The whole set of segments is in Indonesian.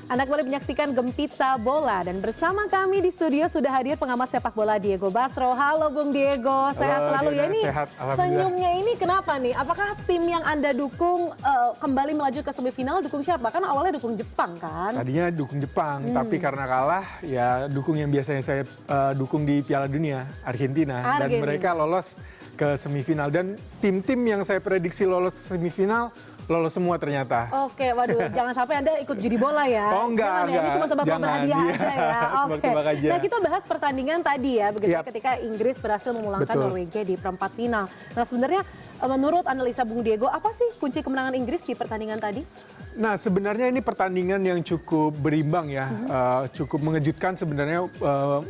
Anda kembali menyaksikan Gempita Bola dan bersama kami di studio sudah hadir pengamat sepak bola Diego Basro. Halo Bung Diego, sehat selalu ya ini. Sehat, senyumnya ini kenapa nih? Apakah tim yang Anda dukung kembali melaju ke semifinal dukung siapa? Kan awalnya dukung Jepang kan? Tadinya dukung Jepang, tapi karena kalah ya dukung yang biasanya saya dukung di Piala Dunia, Argentina. Dan mereka lolos ke semifinal dan tim-tim yang saya prediksi lolos semifinal lolos semua ternyata. Oke, waduh, jangan sampai Anda ikut judi bola ya. Oh enggak, ya, ini cuma tebak-tebak hadiah aja ya. Oke. Nah, kita bahas pertandingan tadi ya, begitu ketika Inggris berhasil memulangkan Norwegia di perempat final. Nah, sebenarnya menurut analisa Bung Diego, apa sih kunci kemenangan Inggris di pertandingan tadi? Nah, sebenarnya ini pertandingan yang cukup berimbang ya, cukup mengejutkan sebenarnya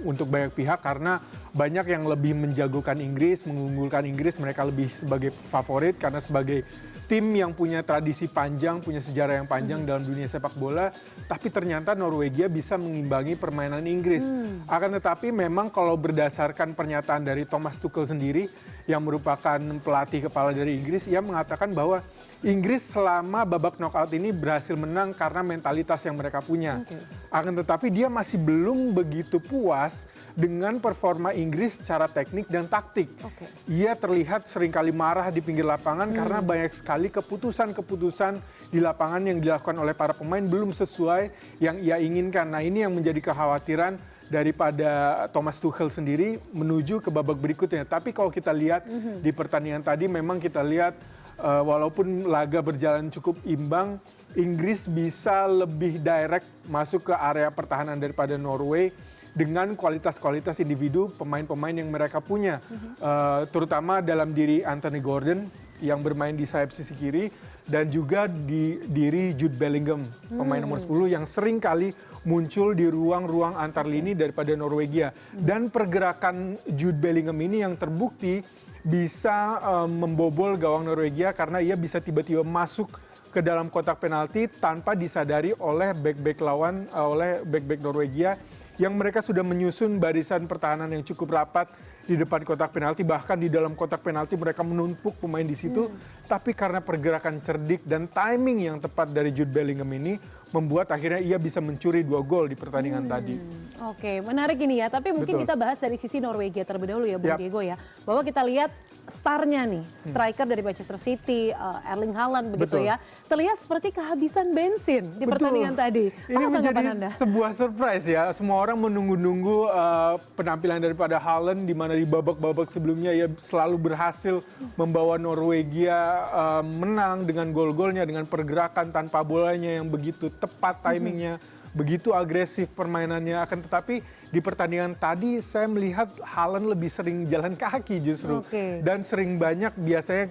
untuk banyak pihak karena banyak yang lebih menjagokan Inggris, mengunggulkan Inggris, mereka lebih sebagai favorit karena sebagai tim yang punya tradisi panjang, punya sejarah yang panjang dalam dunia sepak bola, tapi ternyata Norwegia bisa mengimbangi permainan Inggris. Akan tetapi memang kalau berdasarkan pernyataan dari Thomas Tuchel sendiri, yang merupakan pelatih kepala dari Inggris, ia mengatakan bahwa Inggris selama babak knockout ini berhasil menang karena mentalitas yang mereka punya. Akan tetapi dia masih belum begitu puas dengan performa Inggris secara teknik dan taktik. Ia terlihat seringkali marah di pinggir lapangan karena banyak sekali keputusan-keputusan di lapangan yang dilakukan oleh para pemain belum sesuai yang ia inginkan. Nah, ini yang menjadi kekhawatiran daripada Thomas Tuchel sendiri menuju ke babak berikutnya. Tapi kalau kita lihat di pertandingan tadi memang kita lihat walaupun laga berjalan cukup imbang, Inggris bisa lebih direct masuk ke area pertahanan daripada Norway dengan kualitas-kualitas individu pemain-pemain yang mereka punya. Terutama dalam diri Anthony Gordon yang bermain di sayap sisi kiri dan juga di diri Jude Bellingham, pemain nomor 10 yang sering kali muncul di ruang-ruang antar lini daripada Norwegia. Dan pergerakan Jude Bellingham ini yang terbukti bisa membobol gawang Norwegia karena ia bisa tiba-tiba masuk ke dalam kotak penalti tanpa disadari oleh bek-bek lawan, oleh bek-bek Norwegia yang mereka sudah menyusun barisan pertahanan yang cukup rapat di depan kotak penalti, bahkan di dalam kotak penalti mereka menumpuk pemain di situ. Tapi karena pergerakan cerdik dan timing yang tepat dari Jude Bellingham ini membuat akhirnya ia bisa mencuri 2 gol di pertandingan tadi. Oke, menarik ini ya. Tapi mungkin kita bahas dari sisi Norwegia terlebih dahulu ya, Bung Diego ya. Bahwa kita lihat starnya nih, striker dari Manchester City, Erling Haaland begitu ya. Terlihat seperti kehabisan bensin di pertandingan tadi. Ini menjadi sebuah surprise ya. Semua orang menunggu-nunggu penampilan daripada Haaland di mana di babak-babak sebelumnya ia selalu berhasil membawa Norwegia menang dengan gol-golnya, dengan pergerakan tanpa bolanya yang begitu tepat timingnya, begitu agresif permainannya. Akan tetapi di pertandingan tadi saya melihat Haaland lebih sering jalan kaki justru. Dan sering banyak biasanya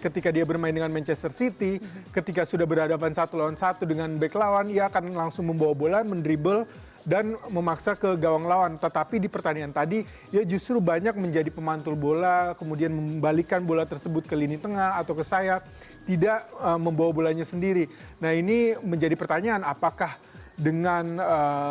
ketika dia bermain dengan Manchester City, ketika sudah berhadapan 1 lawan 1 dengan bek lawan, ia akan langsung membawa bola, mendribble dan memaksa ke gawang lawan. Tetapi di pertandingan tadi ia justru banyak menjadi pemantul bola, kemudian membalikkan bola tersebut ke lini tengah atau ke sayap, tidak membawa bolanya sendiri. Nah, ini menjadi pertanyaan, apakah dengan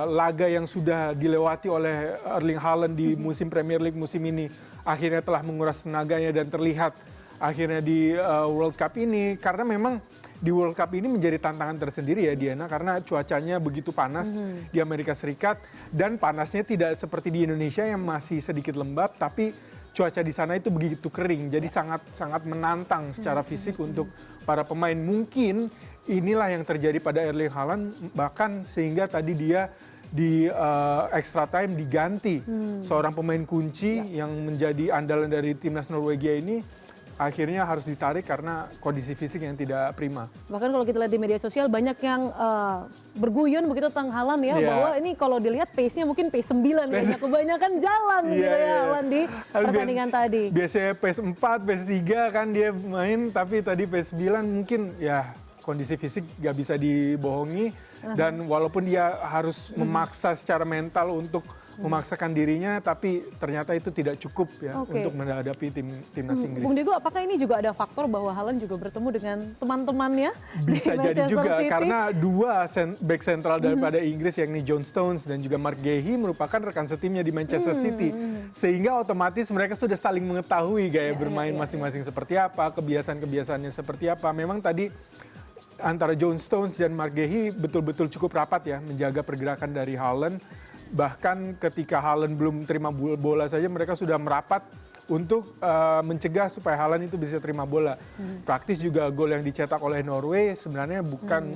laga yang sudah dilewati oleh Erling Haaland di musim Premier League musim ini akhirnya telah menguras tenaganya dan terlihat akhirnya di World Cup ini, karena memang di World Cup ini menjadi tantangan tersendiri ya Diana, karena cuacanya begitu panas di Amerika Serikat dan panasnya tidak seperti di Indonesia yang masih sedikit lembab, tapi cuaca di sana itu begitu kering, jadi sangat menantang secara fisik untuk para pemain. Mungkin inilah yang terjadi pada Erling Haaland, bahkan sehingga tadi dia di extra time diganti seorang pemain kunci yang menjadi andalan dari timnas Norwegia ini akhirnya harus ditarik karena kondisi fisik yang tidak prima. Bahkan kalau kita lihat di media sosial banyak yang berguyon begitu tentang Haaland ya, bahwa ini kalau dilihat pace-nya mungkin pace 9 kayaknya, kebanyakan jalan gitu ya Haaland di pertandingan tadi. Biasanya pace 4, pace 3 kan dia main, tapi tadi pace 9 mungkin ya kondisi fisik gak bisa dibohongi. Dan walaupun dia harus memaksa secara mental untuk memaksakan dirinya, tapi ternyata itu tidak cukup ya untuk menghadapi timnas Inggris. Bung Diego, apakah ini juga ada faktor bahwa Haaland juga bertemu dengan teman-temannya Bisa di jadi juga City? Karena 2 back sentral daripada Inggris yakni John Stones dan juga Mark Guehi merupakan rekan setimnya di Manchester City, sehingga otomatis mereka sudah saling mengetahui gaya bermain masing-masing seperti apa, kebiasaan-kebiasaannya seperti apa. Memang tadi antara John Stones dan Mark Gahey betul-betul cukup rapat ya menjaga pergerakan dari Haaland. Bahkan ketika Haaland belum terima bola saja mereka sudah merapat untuk mencegah supaya Haaland itu bisa terima bola. Praktis juga gol yang dicetak oleh Norway sebenarnya bukan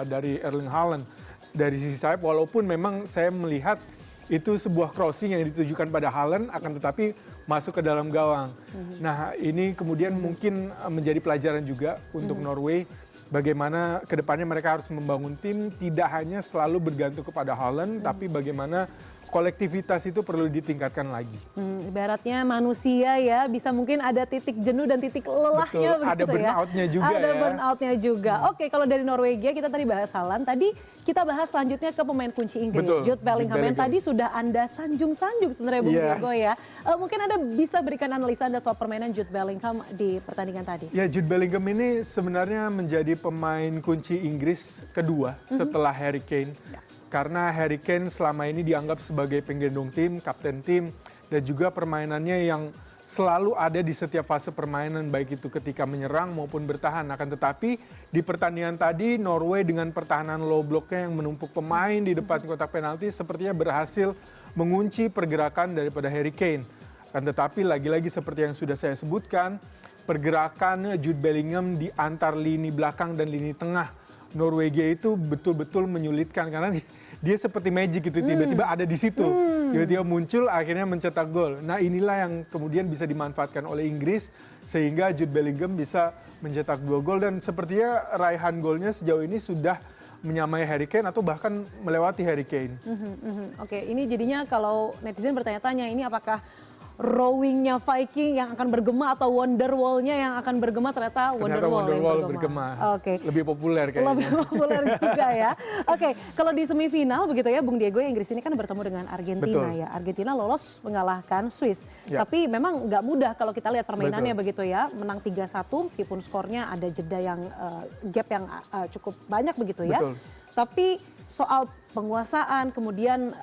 dari Erling Haaland. Dari sisi sayap, walaupun memang saya melihat itu sebuah crossing yang ditujukan pada Haaland, akan tetapi masuk ke dalam gawang. Nah ini kemudian mungkin menjadi pelajaran juga untuk Norway. Bagaimana kedepannya mereka harus membangun tim, tidak hanya selalu bergantung kepada Haaland, tapi bagaimana kolektivitas itu perlu ditingkatkan lagi. Ibaratnya manusia ya, bisa mungkin ada titik jenuh dan titik lelahnya. Betul, ada burnout-nya juga ada ya. burnout-nya juga. Oke, kalau dari Norwegia kita tadi bahas Haaland, tadi kita bahas selanjutnya ke pemain kunci Inggris, Betul, Jude Bellingham. Yang tadi sudah Anda sanjung-sanjung sebenarnya Bung Diego ya. Mungkin Anda bisa berikan analisa Anda soal permainan Jude Bellingham di pertandingan tadi. Ya, Jude Bellingham ini sebenarnya menjadi pemain kunci Inggris kedua setelah Harry Kane. Karena Harry Kane selama ini dianggap sebagai penggendong tim, kapten tim, dan juga permainannya yang selalu ada di setiap fase permainan, baik itu ketika menyerang maupun bertahan. Akan tetapi di pertandingan tadi Norway dengan pertahanan low blocknya yang menumpuk pemain di depan kotak penalti sepertinya berhasil mengunci pergerakan daripada Harry Kane. Akan tetapi lagi-lagi seperti yang sudah saya sebutkan, pergerakan Jude Bellingham di antar lini belakang dan lini tengah Norwegia itu betul-betul menyulitkan karena dia seperti magic gitu, tiba-tiba ada di situ, tiba-tiba muncul akhirnya mencetak gol. Nah inilah yang kemudian bisa dimanfaatkan oleh Inggris sehingga Jude Bellingham bisa mencetak 2 gol dan sepertinya raihan golnya sejauh ini sudah menyamai Harry Kane atau bahkan melewati Harry Kane. Oke, ini jadinya kalau netizen bertanya-tanya ini apakah rowingnya Viking yang akan bergema atau Wonderwall-nya yang akan bergema, ternyata Wonderwall yang bergema. Oke. Lebih populer kayaknya. Lebih populer juga ya. Oke, kalau di semifinal begitu ya Bung Diego, Inggris ini kan bertemu dengan Argentina. Ya. Argentina lolos mengalahkan Swiss. Tapi memang nggak mudah kalau kita lihat permainannya begitu ya. Menang 3-1 meskipun skornya ada jeda yang gap yang cukup banyak begitu ya. Tapi soal penguasaan, kemudian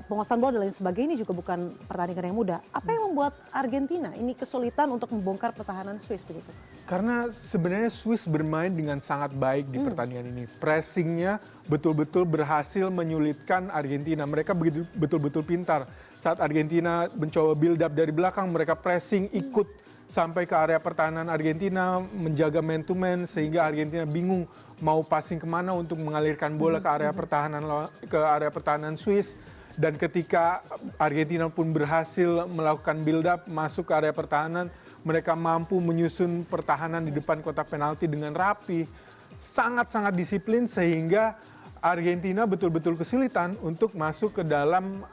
penguasaan bola dan lain sebagainya ini juga bukan pertandingan yang mudah. Apa yang membuat Argentina ini kesulitan untuk membongkar pertahanan Swiss begitu? Karena sebenarnya Swiss bermain dengan sangat baik di pertandingan ini. Pressingnya betul-betul berhasil menyulitkan Argentina. Mereka betul-betul pintar. Saat Argentina mencoba build up dari belakang, mereka pressing ikut sampai ke area pertahanan Argentina, menjaga man to man sehingga Argentina bingung mau passing kemana untuk mengalirkan bola ke area pertahanan Swiss. Dan ketika Argentina pun berhasil melakukan build up masuk ke area pertahanan, mereka mampu menyusun pertahanan di depan kotak penalti dengan rapi, sangat-sangat disiplin sehingga Argentina betul-betul kesulitan untuk masuk ke dalam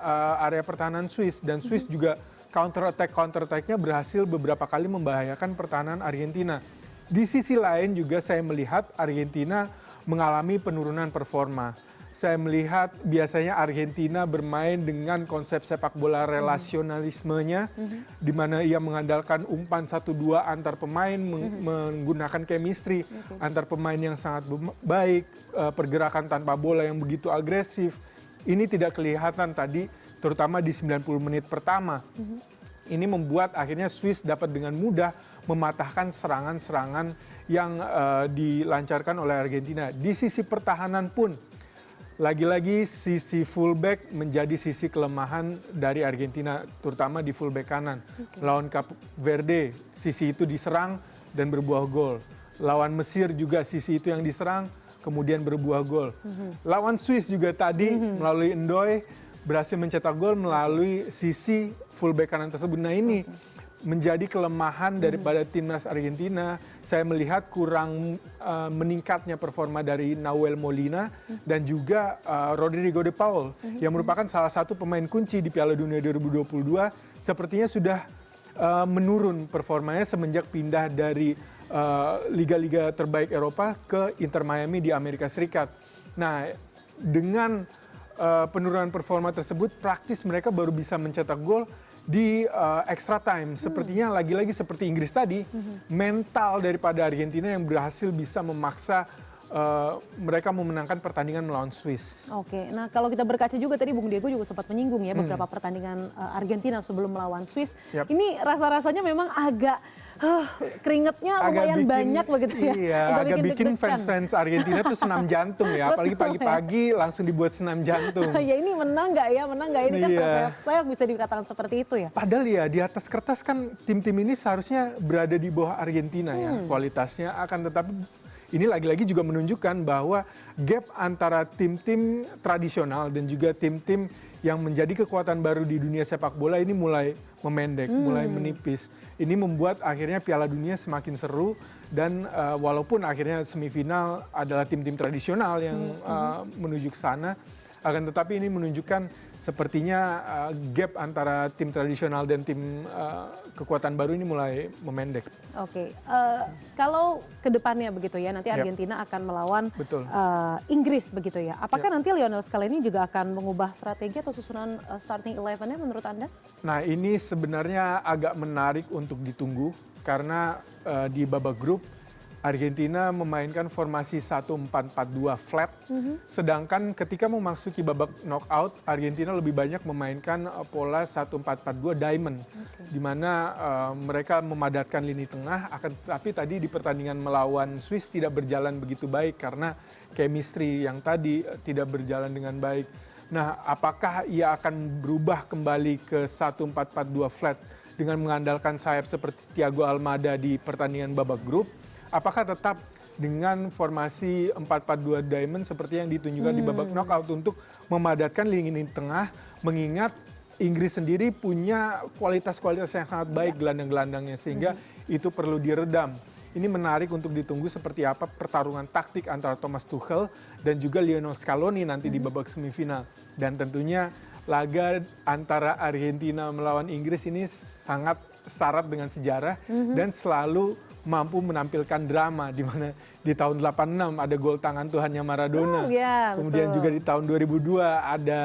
area pertahanan Swiss. Dan Swiss juga counter attack-nya berhasil beberapa kali membahayakan pertahanan Argentina. Di sisi lain juga saya melihat Argentina mengalami penurunan performa. Saya melihat biasanya Argentina bermain dengan konsep sepak bola relasionalismenya, di mana ia mengandalkan umpan 1-2 antar pemain, menggunakan chemistry antar pemain yang sangat baik, pergerakan tanpa bola yang begitu agresif. Ini tidak kelihatan tadi, terutama di 90 menit pertama. Ini membuat akhirnya Swiss dapat dengan mudah mematahkan serangan-serangan yang dilancarkan oleh Argentina. Di sisi pertahanan pun, lagi-lagi sisi fullback menjadi sisi kelemahan dari Argentina, terutama di fullback kanan. Lawan Cape Verde, sisi itu diserang dan berbuah gol. Lawan Mesir juga sisi itu yang diserang, kemudian berbuah gol. Lawan Swiss juga tadi melalui Ndoye berhasil mencetak gol melalui sisi fullback kanan tersebut. Nah ini menjadi kelemahan daripada timnas Argentina. Saya melihat kurang meningkatnya performa dari Nahuel Molina dan juga Rodrigo de Paul yang merupakan salah satu pemain kunci di Piala Dunia 2022. Sepertinya sudah menurun performanya semenjak pindah dari liga-liga terbaik Eropa ke Inter Miami di Amerika Serikat. Nah dengan penurunan performa tersebut, praktis mereka baru bisa mencetak gol di extra time. Sepertinya lagi-lagi seperti Inggris tadi, mental daripada Argentina yang berhasil bisa memaksa mereka memenangkan pertandingan melawan Swiss. Oke, nah kalau kita berkaca juga tadi Bung Diego juga sempat menyinggung ya beberapa pertandingan Argentina sebelum melawan Swiss. Ini rasa-rasanya memang agak keringetnya lumayan banyak begitu ya. Iya, agak bikin fans-fans Argentina tuh senam jantung ya. Apalagi pagi-pagi langsung dibuat senam jantung. Ya ini menang nggak ya, menang nggak ini kan terseok-seok bisa dikatakan seperti itu ya. Padahal ya di atas kertas kan tim-tim ini seharusnya berada di bawah Argentina ya kualitasnya, akan tetapi ini lagi-lagi juga menunjukkan bahwa gap antara tim-tim tradisional dan juga tim-tim yang menjadi kekuatan baru di dunia sepak bola ini mulai memendek, mulai menipis. Ini membuat akhirnya Piala Dunia semakin seru dan walaupun akhirnya semifinal adalah tim-tim tradisional yang menuju ke sana, akan tetapi ini menunjukkan sepertinya gap antara tim tradisional dan tim kekuatan baru ini mulai memendek. Oke, kalau ke depannya begitu ya, nanti Argentina akan melawan Inggris begitu ya. Apakah nanti Lionel Scaloni juga akan mengubah strategi atau susunan starting 11-nya menurut Anda? Nah ini sebenarnya agak menarik untuk ditunggu karena di babak grup Argentina memainkan formasi 1-4-4-2 flat, sedangkan ketika memasuki babak knockout, Argentina lebih banyak memainkan pola 1-4-4-2 diamond, di mana mereka memadatkan lini tengah, akan tetapi tadi di pertandingan melawan Swiss tidak berjalan begitu baik karena chemistry yang tadi tidak berjalan dengan baik. Nah, apakah ia akan berubah kembali ke 1-4-4-2 flat dengan mengandalkan sayap seperti Thiago Almada di pertandingan babak grup? Apakah tetap dengan formasi 4-4-2 diamond seperti yang ditunjukkan di babak knockout untuk memadatkan lini tengah, mengingat Inggris sendiri punya kualitas-kualitas yang sangat baik gelandang-gelandangnya, sehingga itu perlu diredam. Ini menarik untuk ditunggu seperti apa pertarungan taktik antara Thomas Tuchel dan juga Lionel Scaloni nanti di babak semifinal. Dan tentunya laga antara Argentina melawan Inggris ini sangat syarat dengan sejarah dan selalu mampu menampilkan drama, di mana di tahun 86 ada gol tangan Tuhannya Maradona. Kemudian juga di tahun 2002 ada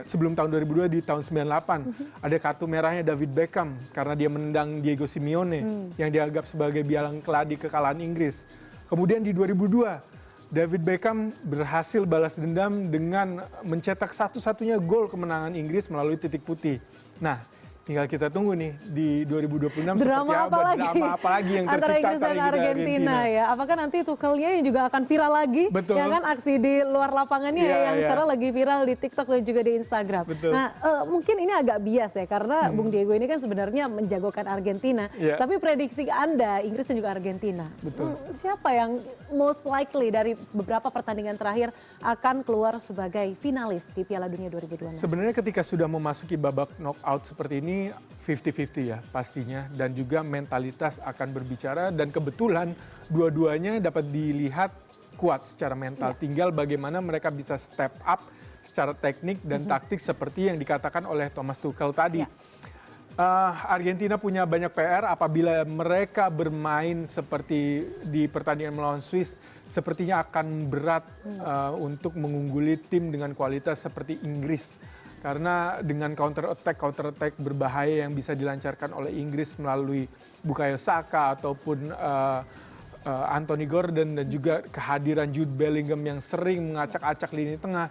sebelum tahun 2002 di tahun 98 ada kartu merahnya David Beckham karena dia menendang Diego Simeone yang dianggap sebagai biang keladi kekalahan Inggris. Kemudian di 2002 David Beckham berhasil balas dendam dengan mencetak satu-satunya gol kemenangan Inggris melalui titik putih. Nah, tinggal kita tunggu nih di 2026 drama seperti apa, drama apa lagi yang tercipta antara Inggris dan Argentina ya. Apakah nanti Tuchelnya yang juga akan viral lagi? Betul. Ya kan, aksi di luar lapangannya yang sekarang lagi viral di TikTok dan juga di Instagram. Betul. Nah, mungkin ini agak bias ya karena Bung Diego ini kan sebenarnya menjagokan Argentina. Tapi prediksi Anda Inggris dan juga Argentina. Betul. Siapa yang most likely dari beberapa pertandingan terakhir akan keluar sebagai finalis di Piala Dunia 2026? Sebenarnya ketika sudah memasuki babak knockout seperti ini 50-50 ya pastinya, dan juga mentalitas akan berbicara, dan kebetulan dua-duanya dapat dilihat kuat secara mental. Tinggal bagaimana mereka bisa step up secara teknik dan taktik seperti yang dikatakan oleh Thomas Tuchel tadi. Argentina punya banyak PR apabila mereka bermain seperti di pertandingan melawan Swiss, sepertinya akan berat untuk mengungguli tim dengan kualitas seperti Inggris. Karena dengan counter attack berbahaya yang bisa dilancarkan oleh Inggris melalui Bukayo Saka ataupun Anthony Gordon dan juga kehadiran Jude Bellingham yang sering mengacak-acak lini tengah.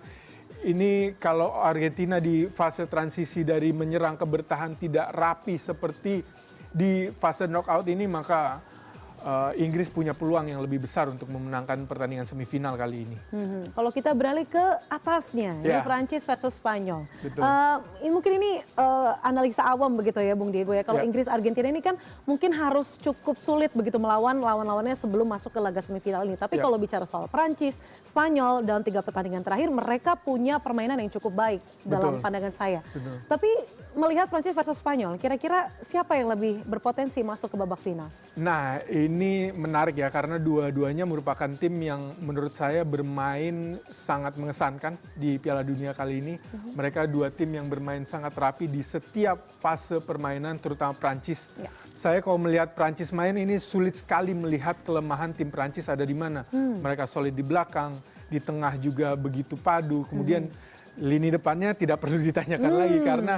Ini kalau Argentina di fase transisi dari menyerang ke bertahan tidak rapi seperti di fase knockout ini, maka Inggris punya peluang yang lebih besar untuk memenangkan pertandingan semifinal kali ini. Kalau kita beralih ke atasnya, ini Prancis versus Spanyol. Mungkin ini analisa awam begitu ya Bung Diego ya. Kalau Inggris Argentina ini kan mungkin harus cukup sulit begitu melawan lawan-lawannya sebelum masuk ke laga semifinal ini. Tapi kalau bicara soal Prancis, Spanyol dalam 3 pertandingan terakhir mereka punya permainan yang cukup baik dalam pandangan saya. Tapi melihat Prancis versus Spanyol, kira-kira siapa yang lebih berpotensi masuk ke babak final? Nah, ini menarik ya karena dua-duanya merupakan tim yang menurut saya bermain sangat mengesankan di Piala Dunia kali ini. Mereka dua tim yang bermain sangat rapi di setiap fase permainan, terutama Prancis. Saya kalau melihat Prancis main ini sulit sekali melihat kelemahan tim Prancis ada di mana. Mereka solid di belakang, di tengah juga begitu padu. Kemudian lini depannya tidak perlu ditanyakan lagi karena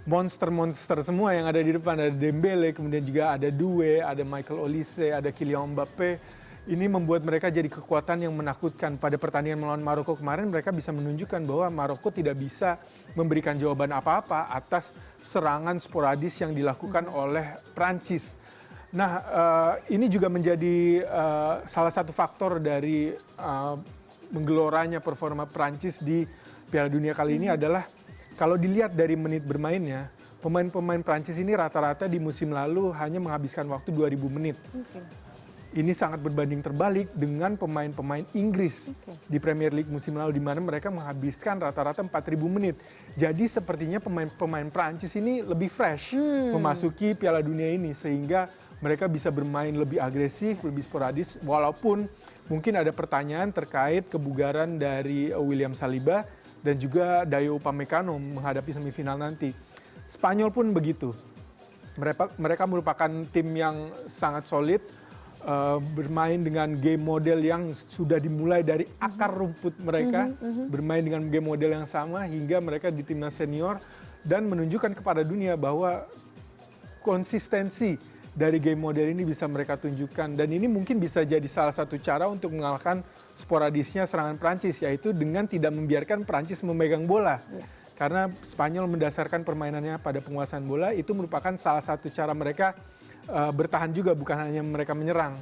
monster-monster semua yang ada di depan. Ada Dembele, kemudian juga ada Doué, ada Michael Olise, ada Kylian Mbappé. Ini membuat mereka jadi kekuatan yang menakutkan. Pada pertandingan melawan Maroko kemarin mereka bisa menunjukkan bahwa Maroko tidak bisa memberikan jawaban apa-apa atas serangan sporadis yang dilakukan oleh Prancis. Nah, ini juga menjadi salah satu faktor dari menggeloranya performa Prancis di Piala Dunia kali ini adalah kalau dilihat dari menit bermainnya, pemain-pemain Prancis ini rata-rata di musim lalu hanya menghabiskan waktu 2000 menit. Ini sangat berbanding terbalik dengan pemain-pemain Inggris di Premier League musim lalu di mana mereka menghabiskan rata-rata 4000 menit. Jadi sepertinya pemain-pemain Prancis ini lebih fresh memasuki Piala Dunia ini sehingga mereka bisa bermain lebih agresif, lebih sporadis walaupun mungkin ada pertanyaan terkait kebugaran dari William Saliba dan juga Dayo Upamecano menghadapi semifinal nanti. Spanyol pun begitu. Mereka merupakan tim yang sangat solid, bermain dengan game model yang sudah dimulai dari akar rumput mereka, bermain dengan game model yang sama hingga mereka di timnas senior dan menunjukkan kepada dunia bahwa konsistensi dari game model ini bisa mereka tunjukkan dan ini mungkin bisa jadi salah satu cara untuk mengalahkan sporadisnya serangan Prancis, yaitu dengan tidak membiarkan Prancis memegang bola. Karena Spanyol mendasarkan permainannya pada penguasaan bola, itu merupakan salah satu cara mereka bertahan juga, bukan hanya mereka menyerang.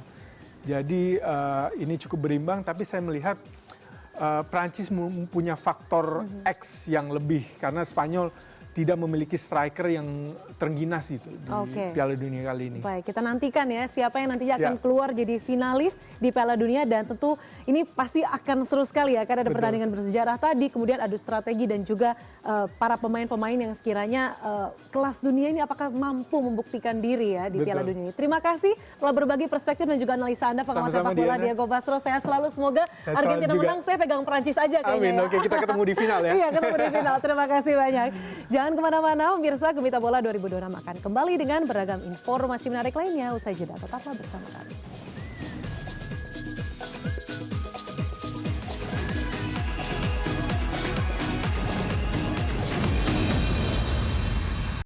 Jadi ini cukup berimbang, tapi saya melihat Prancis punya faktor X yang lebih karena Spanyol tidak memiliki striker yang terengginas gitu di Piala Dunia kali ini. Baik, kita nantikan ya siapa yang nantinya akan keluar jadi finalis di Piala Dunia dan tentu ini pasti akan seru sekali ya karena ada pertandingan bersejarah tadi, kemudian adu strategi dan juga para pemain-pemain yang sekiranya kelas dunia ini apakah mampu membuktikan diri ya di Piala Dunia ini. Terima kasih telah berbagi perspektif dan juga analisa Anda pengawas sepak bola Diego Basro. Saya selalu semoga Argentina menang, saya pegang Prancis aja kayaknya. Amin, oke kita ketemu di final ya. Iya, ketemu di final. Terima kasih banyak. Jangan kemana-mana, pemirsa, Gemita Bola 2026 akan kembali dengan beragam informasi menarik lainnya. Usai jeda, tetaplah bersama kami.